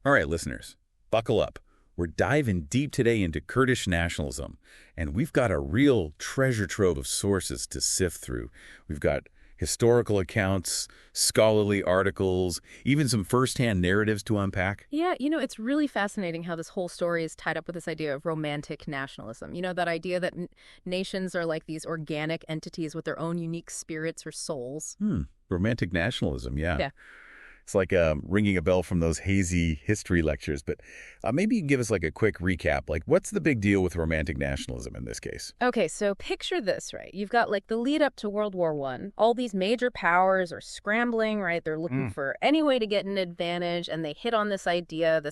All right, listeners, buckle up. We're diving deep today into Kurdish nationalism, and we've got a real treasure trove of sources to sift through. We've got historical accounts, scholarly articles, even some first-hand narratives to unpack. Yeah, it's really fascinating how this whole story is tied up with this idea of romantic nationalism. That idea that nations are like these organic entities with their own unique spirits or souls. Romantic nationalism, yeah. Yeah. It's like ringing a bell from those hazy history lectures, but maybe you can give us like a quick recap. Like, what's the big deal with romantic nationalism in this case? Okay, so picture this, right? You've got like the lead up to World War I. All these major powers are scrambling, right? They're looking for any way to get an advantage, and they hit on this idea,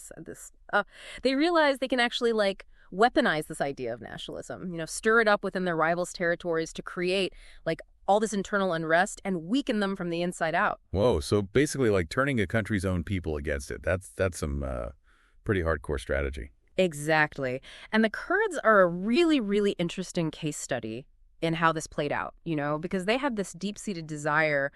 they realize they can actually like weaponize this idea of nationalism, stir it up within their rivals' territories to create like all this internal unrest and weaken them from the inside out. Whoa, so basically like turning a country's own people against it. That's some pretty hardcore strategy. Exactly. And the Kurds are a really, really interesting case study in how this played out, because they had this deep-seated desire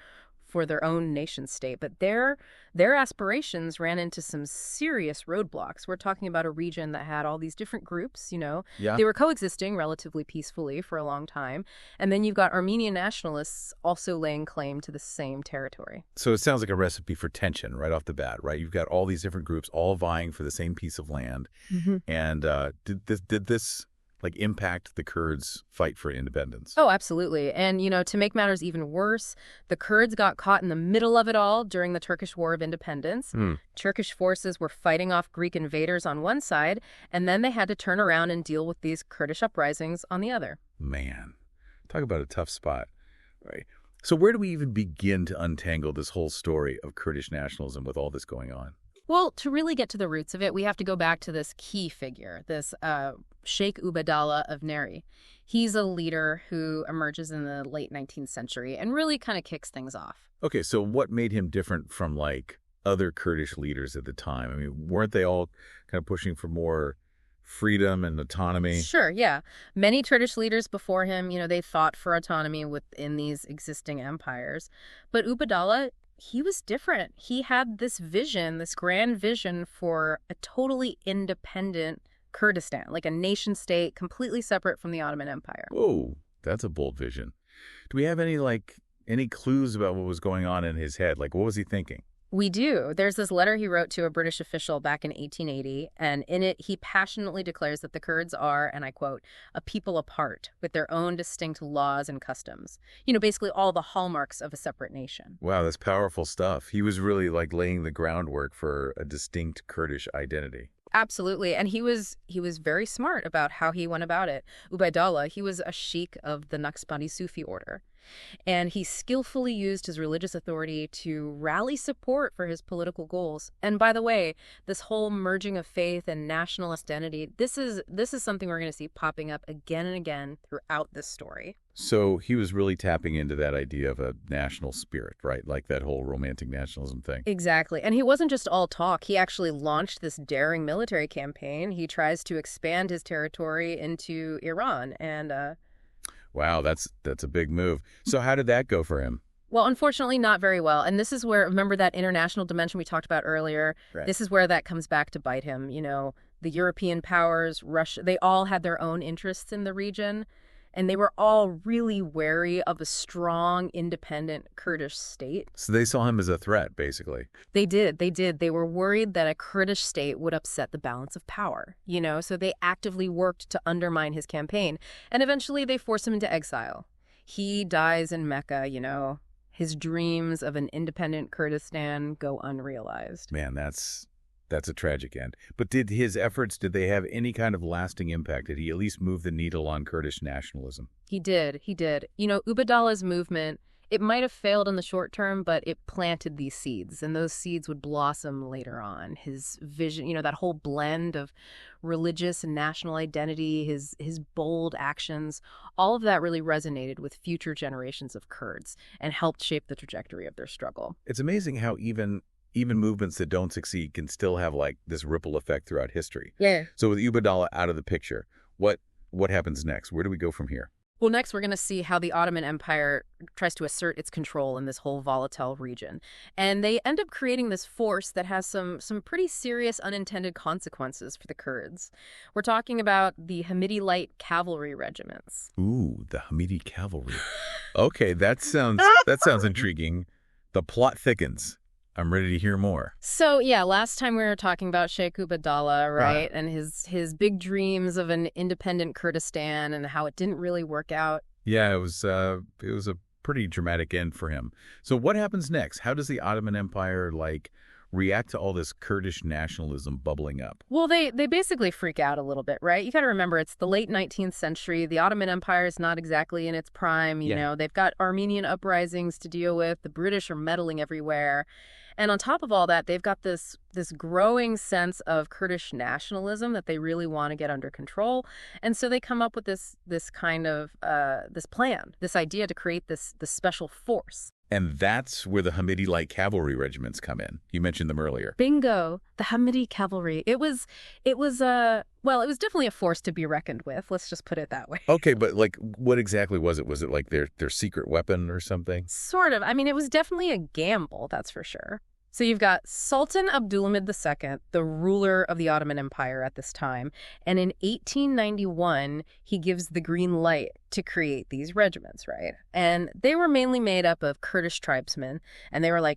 for their own nation state, but their aspirations ran into some serious roadblocks. We're talking about a region that had all these different groups, Yeah. They were coexisting relatively peacefully for a long time. And then you've got Armenian nationalists also laying claim to the same territory. So it sounds like a recipe for tension right off the bat, right? You've got all these different groups all vying for the same piece of land. And did this like impact the Kurds' fight for independence? Oh, absolutely. And, to make matters even worse, the Kurds got caught in the middle of it all during the Turkish War of Independence. Turkish forces were fighting off Greek invaders on one side, and then they had to turn around and deal with these Kurdish uprisings on the other. Man, talk about a tough spot, right? So where do we even begin to untangle this whole story of Kurdish nationalism with all this going on? Well, to really get to the roots of it, we have to go back to this key figure, this Sheikh Ubadallah of Neri. He's a leader who emerges in the late 19th century and really kind of kicks things off. Okay, so what made him different from like other Kurdish leaders at the time? I mean, weren't they all kind of pushing for more freedom and autonomy? Sure, yeah. Many Kurdish leaders before him, they fought for autonomy within these existing empires. But Ubadallah, he was different. He had this vision, this grand vision for a totally independent Kurdistan, like a nation state completely separate from the Ottoman Empire. Whoa, that's a bold vision. Do we have any clues about what was going on in his head? Like, what was he thinking? We do. There's this letter he wrote to a British official back in 1880, and in it he passionately declares that the Kurds are, and I quote, a people apart with their own distinct laws and customs. Basically all the hallmarks of a separate nation. Wow, that's powerful stuff. He was really like laying the groundwork for a distinct Kurdish identity. Absolutely. And he was very smart about how he went about it. Ubaydallah, he was a sheikh of the Naqshbandi Sufi order. And he skillfully used his religious authority to rally support for his political goals. And by the way, this whole merging of faith and national identity, this is something we're going to see popping up again and again throughout this story. So he was really tapping into that idea of a national spirit, right? Like that whole romantic nationalism thing. Exactly. And he wasn't just all talk. He actually launched this daring military campaign. He tries to expand his territory into Iran. And wow, that's a big move. So how did that go for him? well, unfortunately, not very well. And this is where, remember that international dimension we talked about earlier? Right. This is where that comes back to bite him. The European powers, Russia, they all had their own interests in the region. And they were all really wary of a strong, independent Kurdish state. So they saw him as a threat, basically. They did. They were worried that a Kurdish state would upset the balance of power, so they actively worked to undermine his campaign. And eventually they forced him into exile. He dies in Mecca, His dreams of an independent Kurdistan go unrealized. Man, that's a tragic end. But did his efforts, did they have any kind of lasting impact? Did he at least move the needle on Kurdish nationalism? He did. Ubadallah's movement, it might have failed in the short term, but it planted these seeds, and those seeds would blossom later on. His vision, that whole blend of religious and national identity, his bold actions, all of that really resonated with future generations of Kurds and helped shape the trajectory of their struggle. It's amazing how even movements that don't succeed can still have like this ripple effect throughout history. Yeah. So with Ubadallah out of the picture, what happens next? Where do we go from here? Well, next we're going to see how the Ottoman Empire tries to assert its control in this whole volatile region. And they end up creating this force that has some pretty serious unintended consequences for the Kurds. We're talking about the Hamidi Light Cavalry regiments. Ooh, the Hamidi cavalry. Okay, that sounds intriguing. The plot thickens. I'm ready to hear more. So, yeah, last time we were talking about Sheikh Ubadallah, Ah, right? And his big dreams of an independent Kurdistan and how it didn't really work out. yeah, it was a pretty dramatic end for him. So what happens next? How does the Ottoman Empire react to all this Kurdish nationalism bubbling up? Well, they basically freak out a little bit, right? You got to remember, it's the late 19th century. The Ottoman Empire is not exactly in its prime. Yeah. They've got Armenian uprisings to deal with. The British are meddling everywhere. And on top of all that, they've got this growing sense of Kurdish nationalism that they really want to get under control. And so they come up with this kind of this plan, this idea to create this special force. And that's where the Hamidi Light Cavalry regiments come in. You mentioned them earlier. Bingo, the Hamidi cavalry. Well, it was definitely a force to be reckoned with. Let's just put it that way. Okay, but what exactly was it? Was it like their secret weapon or something? Sort of. I mean, it was definitely a gamble, that's for sure. So you've got Sultan Abdulhamid II, the ruler of the Ottoman Empire at this time, and in 1891, he gives the green light to create these regiments, right? And they were mainly made up of Kurdish tribesmen, and they were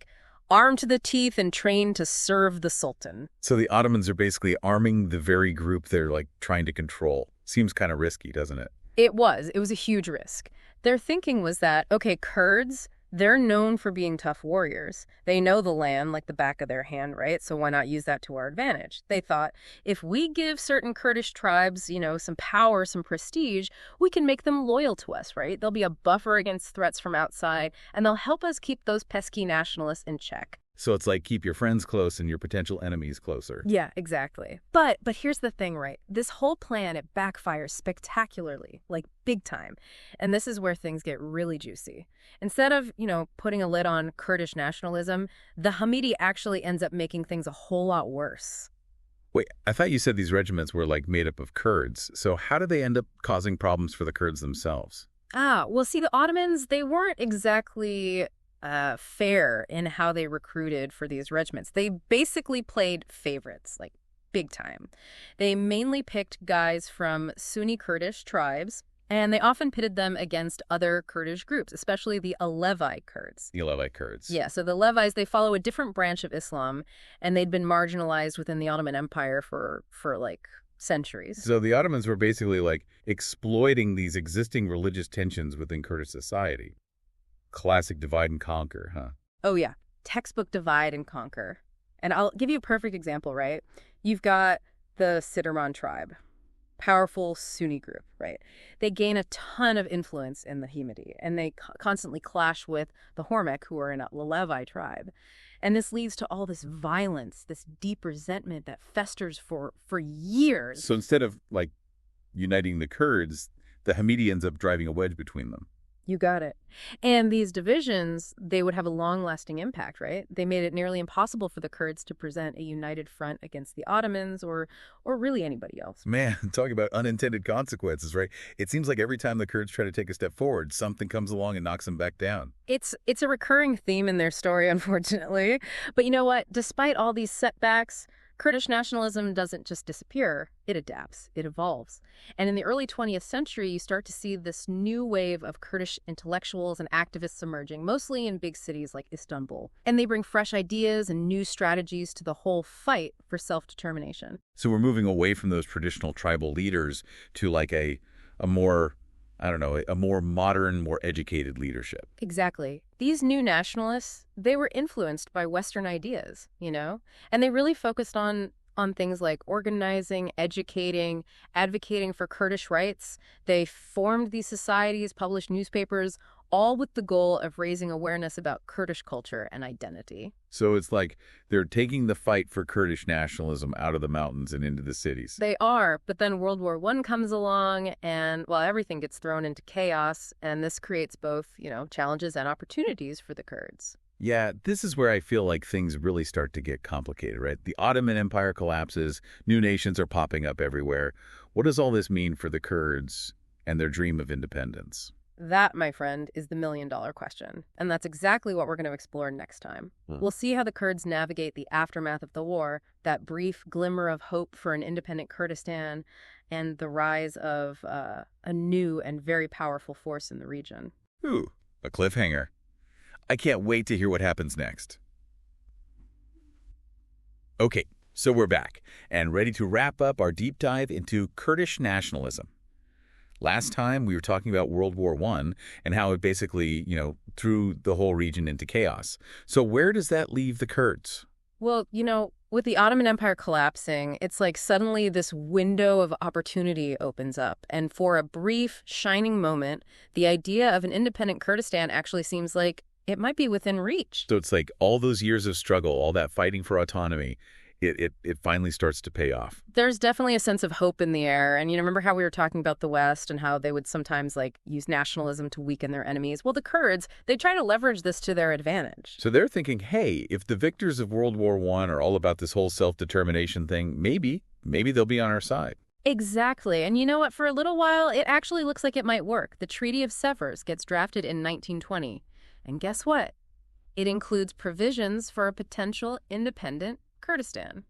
armed to the teeth and trained to serve the Sultan. So the Ottomans are basically arming the very group they're trying to control. Seems kind of risky, doesn't it? It was a huge risk. Their thinking was that, okay, Kurds, they're known for being tough warriors. They know the land like the back of their hand, right? So why not use that to our advantage? They thought, if we give certain Kurdish tribes, some power, some prestige, we can make them loyal to us, right? They'll be a buffer against threats from outside, and they'll help us keep those pesky nationalists in check. So it's like keep your friends close and your potential enemies closer. Yeah, exactly. But here's the thing, right? This whole plan, it backfires spectacularly, big time. And this is where things get really juicy. Instead of, putting a lid on Kurdish nationalism, the Hamidi actually ends up making things a whole lot worse. Wait, I thought you said these regiments were made up of Kurds. So how do they end up causing problems for the Kurds themselves? Well, see, the Ottomans, they weren't exactly fair in how they recruited for these regiments. They basically played favorites, big time. They mainly picked guys from Sunni Kurdish tribes, and they often pitted them against other Kurdish groups, especially the Alevi Kurds. The Alevite Kurds. Yeah, so the Levis, they follow a different branch of Islam, and they'd been marginalized within the Ottoman Empire for centuries. So the Ottomans were basically exploiting these existing religious tensions within Kurdish society. Classic divide and conquer, huh? Oh, yeah. Textbook divide and conquer. And I'll give you a perfect example, right? You've got the Sidurman tribe, powerful Sunni group, right? They gain a ton of influence in the Hamidi, and they constantly clash with the Hormek, who are in a Levi tribe. And this leads to all this violence, this deep resentment that festers for years. So instead of uniting the Kurds, the Hamidi ends up driving a wedge between them. You got it. And these divisions, they would have a long-lasting impact, right? They made it nearly impossible for the Kurds to present a united front against the Ottomans or really anybody else. Man, talking about unintended consequences, right? It seems like every time the Kurds try to take a step forward, something comes along and knocks them back down. It's a recurring theme in their story, unfortunately. But you know what? Despite all these setbacks, Kurdish nationalism doesn't just disappear, it adapts, it evolves. And in the early 20th century, you start to see this new wave of Kurdish intellectuals and activists emerging, mostly in big cities like Istanbul. And they bring fresh ideas and new strategies to the whole fight for self-determination. So we're moving away from those traditional tribal leaders to a more, I don't know, a more modern, more educated leadership. Exactly. These new nationalists, they were influenced by Western ideas, and they really focused on things like organizing, educating, advocating for Kurdish rights. They formed these societies, published newspapers, all with the goal of raising awareness about Kurdish culture and identity. So it's like they're taking the fight for Kurdish nationalism out of the mountains and into the cities. They are, but then World War I comes along and, everything gets thrown into chaos, and this creates both, challenges and opportunities for the Kurds. Yeah, this is where I feel like things really start to get complicated, right? The Ottoman Empire collapses, new nations are popping up everywhere. What does all this mean for the Kurds and their dream of independence. That, my friend, is the million-dollar question. And that's exactly what we're going to explore next time. We'll see how the Kurds navigate the aftermath of the war, that brief glimmer of hope for an independent Kurdistan, and the rise of a new and very powerful force in the region. Ooh, a cliffhanger. I can't wait to hear what happens next. Okay, so we're back and ready to wrap up our deep dive into Kurdish nationalism. Last time, we were talking about World War I and how it basically, threw the whole region into chaos. So where does that leave the Kurds? Well, with the Ottoman Empire collapsing, it's like suddenly this window of opportunity opens up. And for a brief, shining moment, the idea of an independent Kurdistan actually seems like it might be within reach. So it's like all those years of struggle, all that fighting for autonomy, it finally starts to pay off. There's definitely a sense of hope in the air. And remember how we were talking about the West and how they would sometimes use nationalism to weaken their enemies? Well, the Kurds, they try to leverage this to their advantage. So they're thinking, hey, if the victors of World War I are all about this whole self-determination thing, maybe they'll be on our side. Exactly. And you know what? For a little while, it actually looks like it might work. The Treaty of Sevres gets drafted in 1920. And guess what? It includes provisions for a potential independent Kurdistan.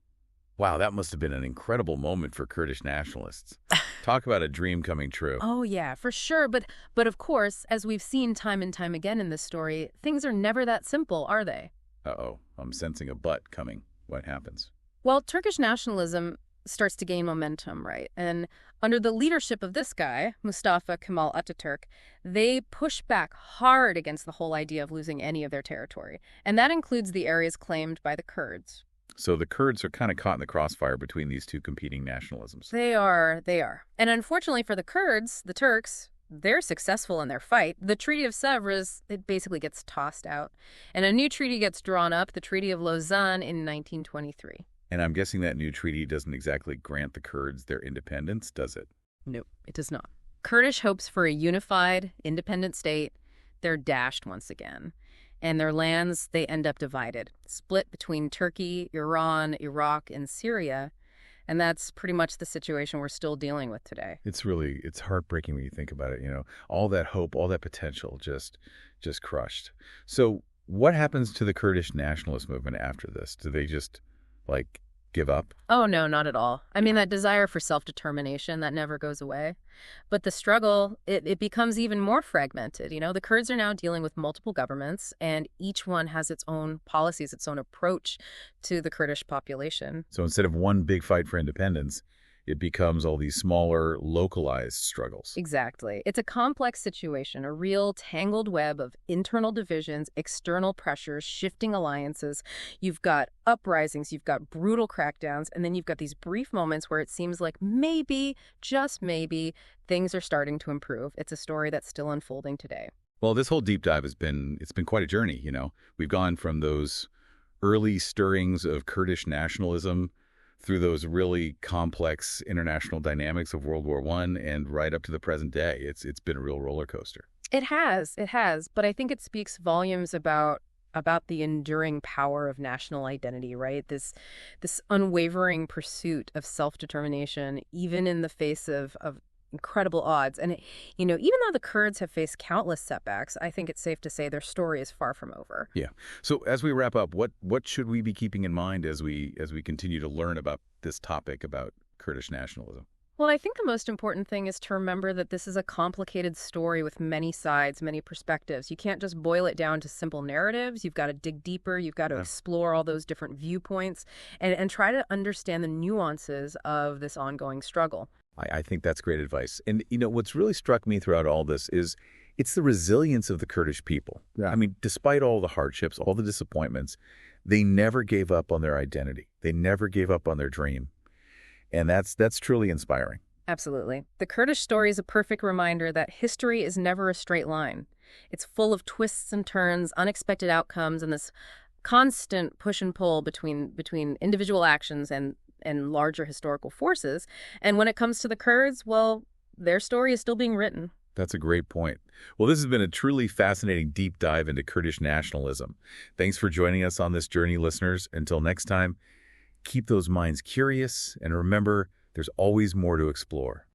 Wow, that must have been an incredible moment for Kurdish nationalists. Talk about a dream coming true. Oh, yeah, for sure. But of course, as we've seen time and time again in this story, things are never that simple, are they? Uh-oh, I'm sensing a but coming. What happens? Well, Turkish nationalism starts to gain momentum, right? And under the leadership of this guy, Mustafa Kemal Ataturk, they push back hard against the whole idea of losing any of their territory. And that includes the areas claimed by the Kurds. So the Kurds are kind of caught in the crossfire between these two competing nationalisms. They are. And unfortunately for the Kurds, the Turks, they're successful in their fight. The Treaty of Sevres, it basically gets tossed out. And a new treaty gets drawn up, the Treaty of Lausanne in 1923. And I'm guessing that new treaty doesn't exactly grant the Kurds their independence, does it? Nope, it does not. Kurdish hopes for a unified, independent state, they're dashed once again. And their lands, they end up divided, split between Turkey, Iran, Iraq, and Syria. And that's pretty much the situation we're still dealing with today. It's heartbreaking when you think about it. All that hope, all that potential just crushed. So what happens to the Kurdish nationalist movement after this? Do they just, give up? Oh, no, not at all. I mean, that desire for self-determination, that never goes away. But the struggle, it becomes even more fragmented. The Kurds are now dealing with multiple governments, and each one has its own policies, its own approach to the Kurdish population. So instead of one big fight for independence, it becomes all these smaller, localized struggles. Exactly. It's a complex situation, a real tangled web of internal divisions, external pressures, shifting alliances. You've got uprisings, you've got brutal crackdowns, and then you've got these brief moments where it seems like maybe, just maybe, things are starting to improve. It's a story that's still unfolding today. Well, this whole deep dive it's been quite a journey, We've gone from those early stirrings of Kurdish nationalism through those really complex international dynamics of World War I and right up to the present day. It's been a real roller coaster. It has. But I think it speaks volumes about the enduring power of national identity, right? This unwavering pursuit of self-determination, even in the face of incredible odds. And, even though the Kurds have faced countless setbacks, I think it's safe to say their story is far from over. Yeah. So as we wrap up, what should we be keeping in mind as we continue to learn about this topic about Kurdish nationalism? Well, I think the most important thing is to remember that this is a complicated story with many sides, many perspectives. You can't just boil it down to simple narratives. You've got to dig deeper. You've got to explore all those different viewpoints and try to understand the nuances of this ongoing struggle. I think that's great advice. And, what's really struck me throughout all this is it's the resilience of the Kurdish people. Yeah. I mean, despite all the hardships, all the disappointments, they never gave up on their identity. They never gave up on their dream. And that's truly inspiring. Absolutely. The Kurdish story is a perfect reminder that history is never a straight line. It's full of twists and turns, unexpected outcomes, and this constant push and pull between individual actions and larger historical forces. And when it comes to the Kurds, well, their story is still being written. That's a great point. Well, this has been a truly fascinating deep dive into Kurdish nationalism. Thanks for joining us on this journey, listeners. Until next time, keep those minds curious and remember, there's always more to explore.